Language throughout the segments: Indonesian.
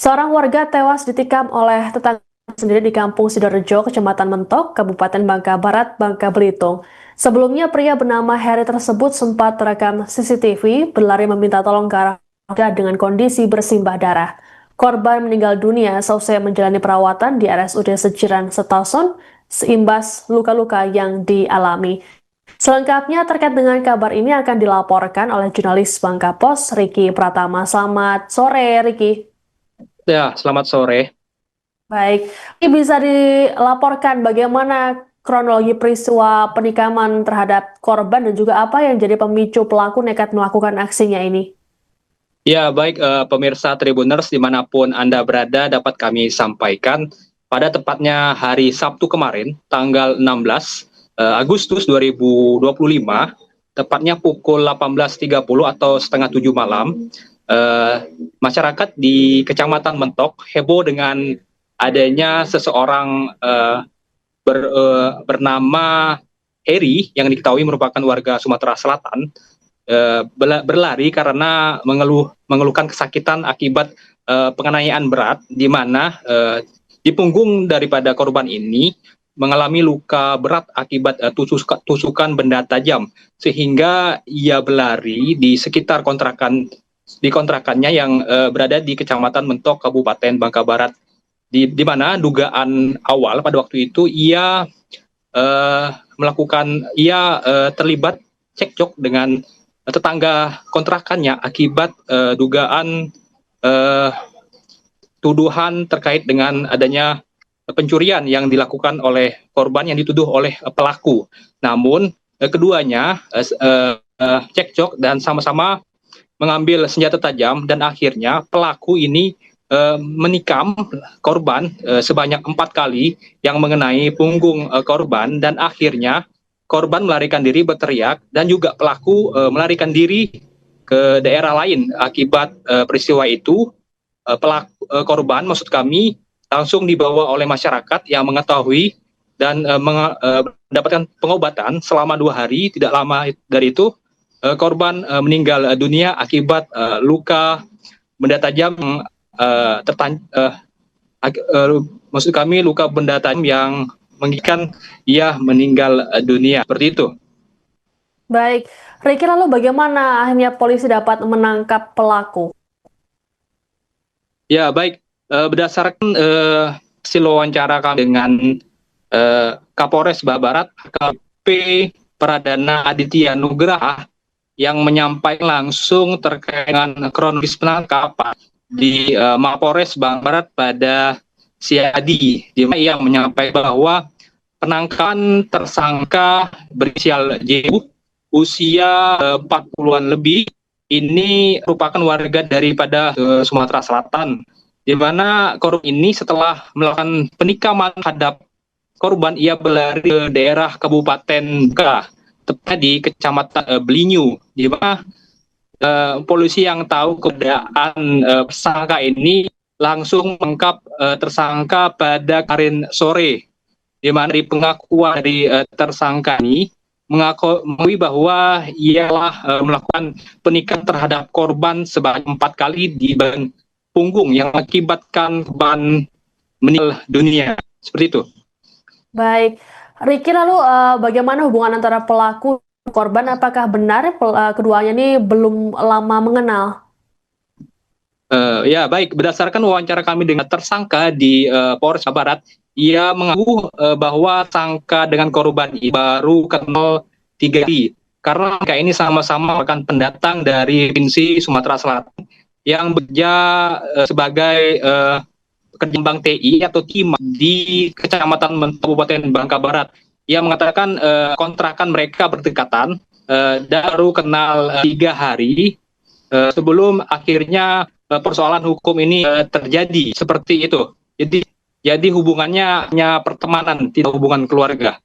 Seorang warga tewas ditikam oleh tetangga sendiri di Kampung Sidorejo, Kecamatan Mentok, Kabupaten Bangka Barat, Bangka Belitung. Sebelumnya pria bernama Heri tersebut sempat terekam CCTV berlari meminta tolong ke arah warga dengan kondisi bersimbah darah. Korban meninggal dunia seusai menjalani perawatan di RSUD Sejiran Setason seimbas luka-luka yang dialami. Selengkapnya terkait dengan kabar ini akan dilaporkan oleh jurnalis Bangka Pos, Riki Pratama. Selamat sore, Riki. Ya, selamat sore. Baik, ini bisa dilaporkan bagaimana kronologi peristiwa penikaman terhadap korban dan juga apa yang jadi pemicu pelaku nekat melakukan aksinya ini? Ya, baik pemirsa Tribuners dimanapun Anda berada dapat kami sampaikan pada tepatnya hari Sabtu kemarin, tanggal 16 Agustus 2025, tepatnya pukul 18.30 atau setengah 7 malam, masyarakat di Kecamatan Mentok heboh dengan adanya seseorang bernama Heri yang diketahui merupakan warga Sumatera Selatan berlari karena mengeluhkan kesakitan akibat penganiayaan berat, di mana di punggung daripada korban ini mengalami luka berat akibat tusukan benda tajam, sehingga ia berlari di sekitar kontrakannya yang berada di Kecamatan Mentok, Kabupaten Bangka Barat, di mana dugaan awal pada waktu itu eh, ia terlibat cekcok dengan tetangga kontrakannya akibat dugaan eh, tuduhan terkait dengan adanya pencurian yang dilakukan oleh korban yang dituduh oleh pelaku. Namun keduanya cekcok dan sama-sama mengambil senjata tajam, dan akhirnya pelaku ini menikam korban sebanyak 4 kali yang mengenai punggung korban, dan akhirnya korban melarikan diri berteriak, dan juga pelaku melarikan diri ke daerah lain. Akibat peristiwa itu, korban maksud kami langsung dibawa oleh masyarakat yang mengetahui dan mendapatkan pengobatan selama 2 hari. Tidak lama dari itu korban meninggal dunia akibat luka benda tajam maksud kami luka benda tajam yang mengikat ia meninggal dunia, seperti itu. Baik, Riki, lalu bagaimana akhirnya polisi dapat menangkap pelaku? Ya, baik. Berdasarkan hasil wawancara kami dengan Kapolres Bangka Barat, AKP Pradana Aditya Nugraha, yang menyampaikan langsung terkait dengan kronologis penangkapan di Mapolres Bangka Barat pada siang tadi, di mana ia menyampaikan bahwa penangkapan tersangka berinisial J, usia 40-an lebih, ini merupakan warga daripada Sumatera Selatan, di mana korban ini setelah melakukan penikaman terhadap korban, ia berlari ke daerah Kabupaten Bangka, tepatnya di Kecamatan Belinyu, di mana polisi yang tahu keberadaan tersangka ini langsung menangkap tersangka pada kemarin sore, di mana dari pengakuan dari tersangka ini mengakui bahwa ialah melakukan penikaman terhadap korban sebanyak 4 kali di bagian punggung yang mengakibatkan korban meninggal dunia, seperti itu. Baik, Riki, lalu bagaimana hubungan antara pelaku dan korban? Apakah benar keduanya ini belum lama mengenal? Ya, baik. Berdasarkan wawancara kami dengan tersangka di Polres Barat, ia mengaku bahwa sangka dengan korban ini baru kenal 3 hari, karena mereka ini sama-sama merupakan pendatang dari provinsi Sumatera Selatan yang bekerja sebagai pekerja Bank TI atau timah di Kecamatan Mentok, Kabupaten Bangka Barat. Ia mengatakan kontrakan mereka berdekatan dan baru kenal 3 hari sebelum akhirnya persoalan hukum ini terjadi, seperti itu. Jadi hubungannya hanya pertemanan, tidak hubungan keluarga.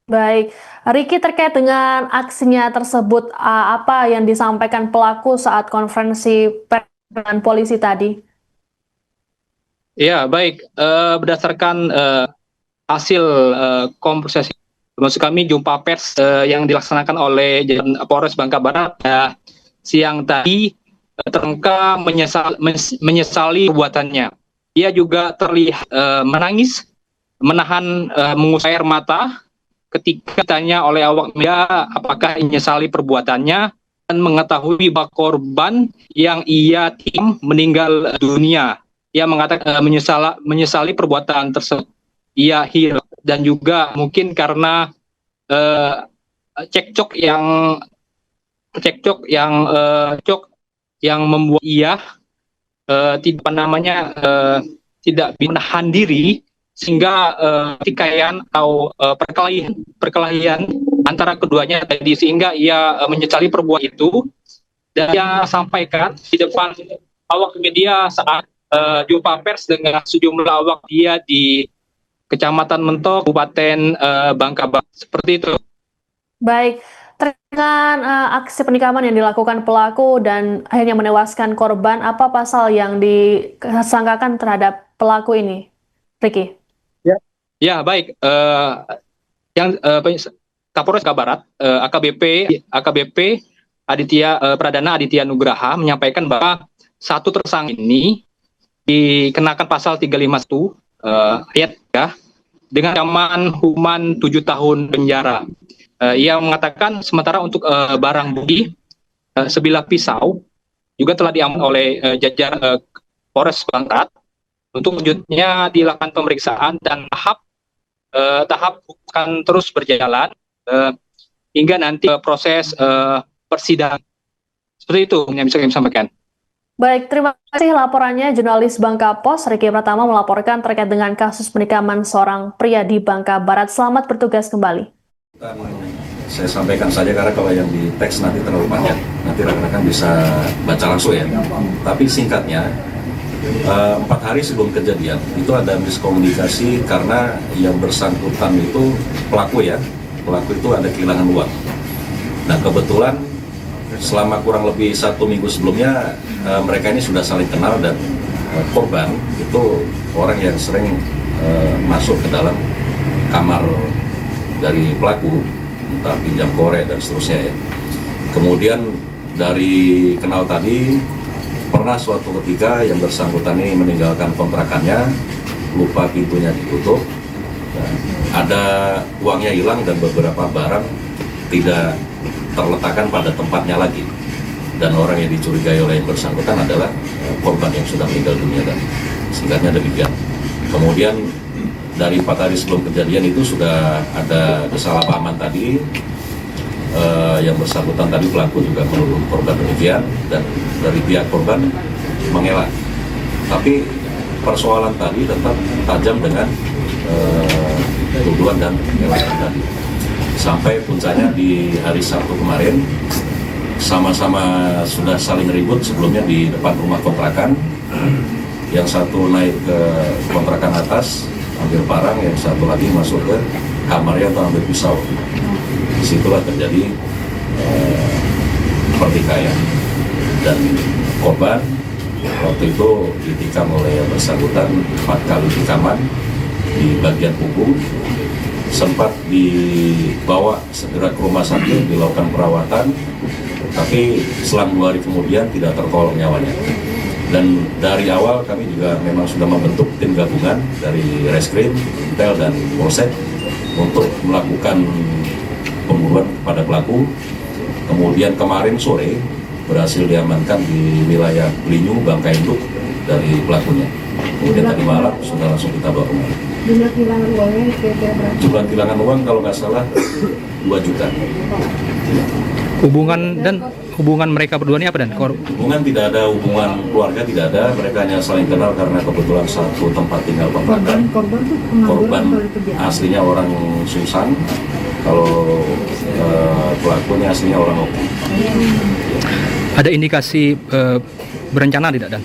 Baik, Riki, terkait dengan aksinya tersebut, apa yang disampaikan pelaku saat konferensi pers dengan polisi tadi? Ya, baik. Berdasarkan hasil konversasi, maksud kami jumpa pers yang dilaksanakan oleh Polres Bangka Barat siang tadi, tersangka menyesali perbuatannya. Ia juga terlihat menangis, menahan mengusap air mata ketika ditanya oleh awak media apakah menyesali perbuatannya dan mengetahui bahwa korban yang ia tim meninggal dunia. Ia mengatakan menyesali perbuatan tersebut. Ia hilang dan juga mungkin karena eh, cekcok yang membuat ia tidak menahan diri sehingga pertikaian atau perkelahian antara keduanya tadi sehingga ia menyesali perbuatan itu dan ia sampaikan di depan awak media saat jumpa pers dengan sejumlah awak dia di Kecamatan Mentok, Kabupaten Bangka Belitung. Seperti itu. Baik, terkait dengan aksi penikaman yang dilakukan pelaku dan akhirnya menewaskan korban, apa pasal yang disangkakan terhadap pelaku ini, Ricky? Ya, baik. Kapolres Bangka Barat, AKBP Pradana Aditya Nugraha menyampaikan bahwa satu tersangka ini dikenakan pasal 351 ayat 3 dengan ancaman hukuman 7 tahun penjara. Ia mengatakan sementara untuk barang bukti sebilah pisau juga telah diamankan oleh jajar Polres Bangka untuk selanjutnya dilakukan pemeriksaan dan tahap akan terus berjalan hingga nanti proses persidangan. Seperti itu yang bisa kami sampaikan. Baik, terima kasih laporannya jurnalis Bangka Pos, Ricky Pratama melaporkan terkait dengan kasus penikaman seorang pria di Bangka Barat. Selamat bertugas kembali. Saya sampaikan saja karena kalau yang di teks nanti terlalu banyak, nanti rekan-rekan bisa baca langsung ya. Tapi singkatnya, 4 hari sebelum kejadian itu ada miskomunikasi karena yang bersangkutan itu pelaku itu ada kehilangan uang. Nah kebetulan selama kurang lebih 1 minggu sebelumnya mereka ini sudah saling kenal dan korban itu orang yang sering masuk ke dalam kamar dari pelaku, entah pinjam korek dan seterusnya ya. Kemudian dari kenal tadi pernah suatu ketika yang bersangkutan ini meninggalkan kontrakannya, lupa pintunya ditutup, ada uangnya hilang dan beberapa barang tidak terletakkan pada tempatnya lagi, dan orang yang dicurigai oleh yang bersangkutan adalah korban yang sudah meninggal dunia dan singkatnya demikian. Kemudian dari 4 hari sebelum kejadian itu sudah ada kesalahpahaman tadi, yang bersangkutan tadi pelaku juga menuduh korban demikian dan dari pihak korban mengelak. Tapi persoalan tadi tetap tajam dengan tuduhan dan pengelakan tadi. Sampai puncaknya di hari Sabtu kemarin sama-sama sudah saling ribut sebelumnya di depan rumah kontrakan. Yang satu naik ke kontrakan atas ambil barang, yang satu lagi masuk ke kamarnya untuk ambil pisau. Disitulah terjadi pertikaian dan korban waktu itu ditikam oleh yang bersangkutan 4 kali tikaman di bagian punggung. Sempat dibawa segera ke rumah sakit dilakukan perawatan, tapi selang 2 hari kemudian tidak tertolong nyawanya. Dan dari awal kami juga memang sudah membentuk tim gabungan dari Reskrim, Intel dan Polsek untuk melakukan pemburuan kepada pelaku. Kemudian kemarin sore berhasil diamankan di wilayah Belinyu, Bangka Induk dari pelakunya. Kemudian tadi malam sudah langsung kita bawa kembali. Jumlah kehilangan uangnya kira-kira berapa? Jumlah kehilangan uang kalau nggak salah 2 juta. Hubungan mereka berdua ini apa dan? Hubungan tidak ada, hubungan keluarga tidak ada, mereka hanya saling kenal karena kebetulan satu tempat tinggal kontrakan. Korban aslinya orang Sungsang, kalau pelakunya aslinya orang Oku. Ada indikasi berencana tidak dan?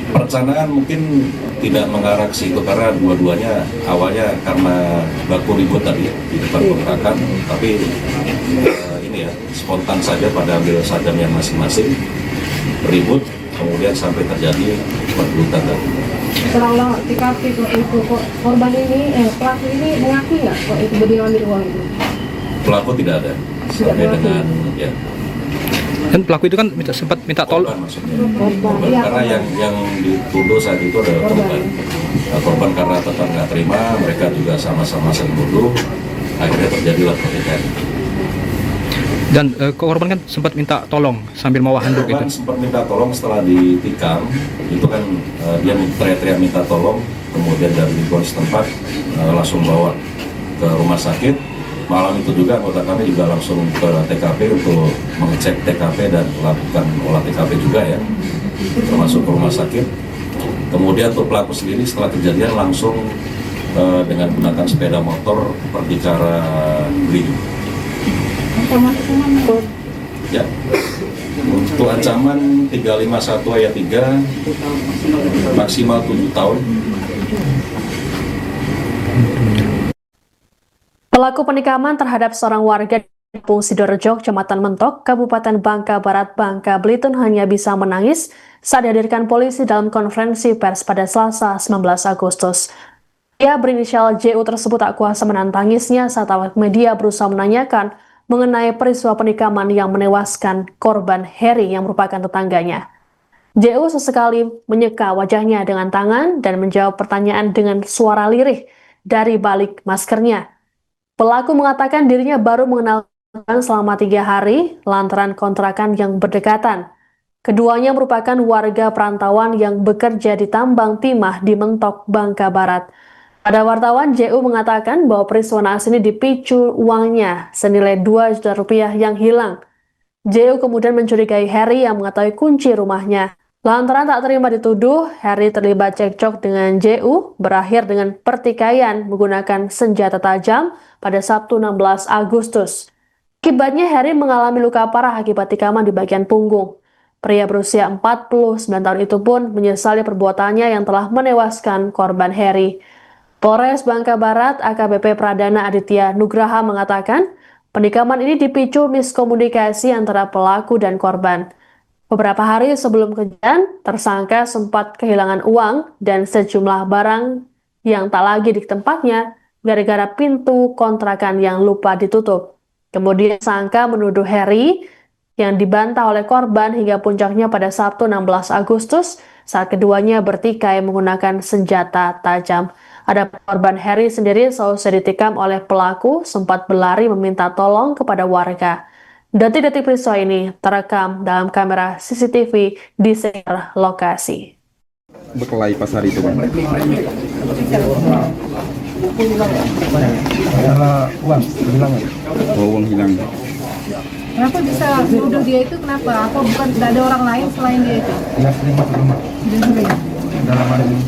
Perencanaan mungkin tidak mengarah ke situ karena dua-duanya awalnya karena baku ribut tadi di depan kontrakan, tapi ini ya spontan saja pada ambil sadarnya masing-masing, ribut kemudian sampai terjadi perbuatan tadi. Setelah TKP itu kok korban ini, pelaku ini mengakui nggak kok itu berdiri ambil uang itu? Pelaku tidak ada sampai dengan ya. Dan pelaku itu kan sempat minta tolong. Korban maksudnya. Korban. Karena yang dituduh saat itu adalah korban. Korban karena tetap nggak terima, mereka juga sama-sama saling menuduh, akhirnya terjadilah pertikaian. Dan korban kan sempat minta tolong sambil membawa handuk Korban itu. sempat minta tolong setelah ditikam, itu kan dia teriak-teriak minta tolong, kemudian dari lingkungan setempat langsung bawa ke rumah sakit. Malam itu juga anggota kami juga langsung ke TKP untuk mengecek TKP dan melakukan olah TKP juga ya, termasuk ke rumah sakit. Kemudian untuk pelaku sendiri setelah kejadian langsung dengan menggunakan sepeda motor pergi ke arah Belitung. Ya. Untuk ancaman 351 ayat 3 maksimal 7 tahun. Pelaku penikaman terhadap seorang warga di Kampung Sidorejo, Kecamatan Mentok, Kabupaten Bangka Barat, Bangka Belitung hanya bisa menangis saat dihadirkan polisi dalam konferensi pers pada Selasa 19 Agustus. Ia berinisial JU tersebut tak kuasa menahan tangisnya saat awak media berusaha menanyakan mengenai peristiwa penikaman yang menewaskan korban Heri yang merupakan tetangganya. JU sesekali menyeka wajahnya dengan tangan dan menjawab pertanyaan dengan suara lirih dari balik maskernya. Pelaku mengatakan dirinya baru mengenal selama 3 hari lantaran kontrakan yang berdekatan. Keduanya merupakan warga perantauan yang bekerja di tambang timah di Mentok, Bangka Barat. Pada wartawan, JU mengatakan bahwa peristiwa naas ini dipicu uangnya senilai 2 juta rupiah yang hilang. JU kemudian mencurigai Heri yang mengetahui kunci rumahnya. Lantaran tak terima dituduh, Heri terlibat cekcok dengan JU, berakhir dengan pertikaian menggunakan senjata tajam pada Sabtu 16 Agustus. Akibatnya Heri mengalami luka parah akibat tikaman di bagian punggung. Pria berusia 49 tahun itu pun menyesali perbuatannya yang telah menewaskan korban Heri. Polres Bangka Barat AKBP Pradana Aditya Nugraha mengatakan, penikaman ini dipicu miskomunikasi antara pelaku dan korban. Beberapa hari sebelum kejadian, tersangka sempat kehilangan uang dan sejumlah barang yang tak lagi di tempatnya gara-gara pintu kontrakan yang lupa ditutup. Kemudian tersangka menuduh Heri yang dibantah oleh korban hingga puncaknya pada Sabtu 16 Agustus saat keduanya bertikai menggunakan senjata tajam. Ada korban Heri sendiri seusai ditikam oleh pelaku sempat berlari meminta tolong kepada warga. Detik-detik peristiwa ini terekam dalam kamera CCTV di sekitar lokasi. Berkelahi pas hari itu, Bang? Uang hilang. Oh, uang hilang. Kenapa bisa nuduh dia itu? Kenapa? Apa bukan tidak ada orang lain selain dia itu? Ya sering masuk rumah. Dia sering. Dalam hari ini.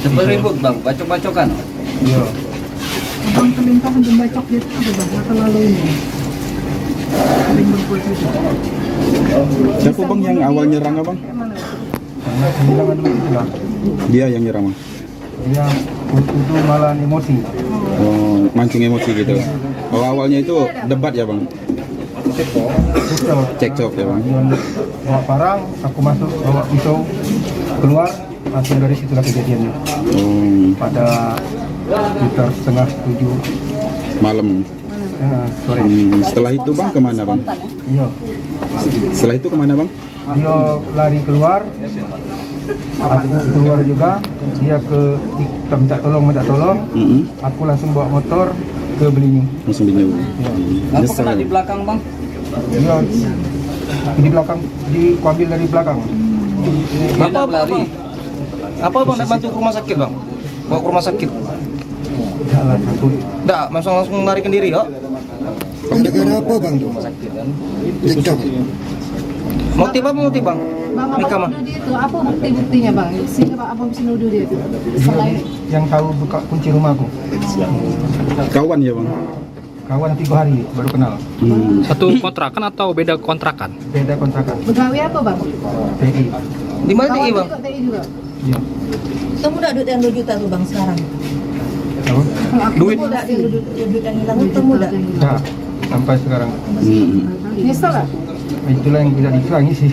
Sempat ribut bang, bacok-bacokan. Iya. Abang kelintang membacok dia itu apa bang? Masa lalu ini. Sering berbuat itu. Siapa Bang yang awal nyerang Abang? Karena kehilangan duit itulah. Dia yang nyerang, Bang? Dia itu malah emosi. Oh, mancing emosi gitu. Oh, awalnya itu debat ya, Bang? Cekcok ya, Bang? Dia bawa barang, aku masuk bawa pisau keluar, langsung dari situlah kejadiannya. Pada sekitar 6:30 malam. Sore. Setelah itu Bang kemana, Bang? Iya. Setelah itu kemana, Bang? Dia lari keluar. Aku keluar juga. Dia kita minta tolong. Aku langsung bawa motor ke Belitung. Langsung di Nyewu. Apa kena di belakang bang? Dia di belakang, diambil dari belakang. Dia nak lari. Apa bang nak bantu ke rumah sakit bang? Bawa ke rumah sakit? Jalan aku. Nggak, langsung larikan diri ya? Gara-gara apa bang tuh? Cekcok. Motif apa motif bang? Bang, Nikah abang mah? nuduh dia itu, apa bukti-buktinya bang? Sehingga abang bisa nuduh dia itu? Selain Yang tahu buka kunci rumahku. Kawan ya, Bang? Kawan 3 hari baru kenal. Satu kontrakan atau beda kontrakan? Beda kontrakan. pegawai apa bang? TI. Di mana Kawan dia bang? juga, TI juga. Iya. Kamu udah duit yang 2 juta tuh bang sekarang? Tahu? Duit? Kamu udah duit yang hilang itu kamu udah? Nah, sampai sekarang. Nyesel lah. Itulah yang tidak dikurangi sih.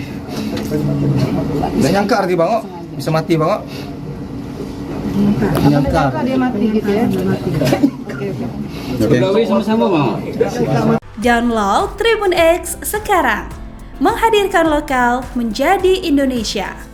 Nggak nyangka arti bang kok? Bisa mati bang kok? Nyangka dia mati gitu ya? Oke. Pegawai sama-sama bang. Download Tribun X sekarang, menghadirkan lokal menjadi Indonesia.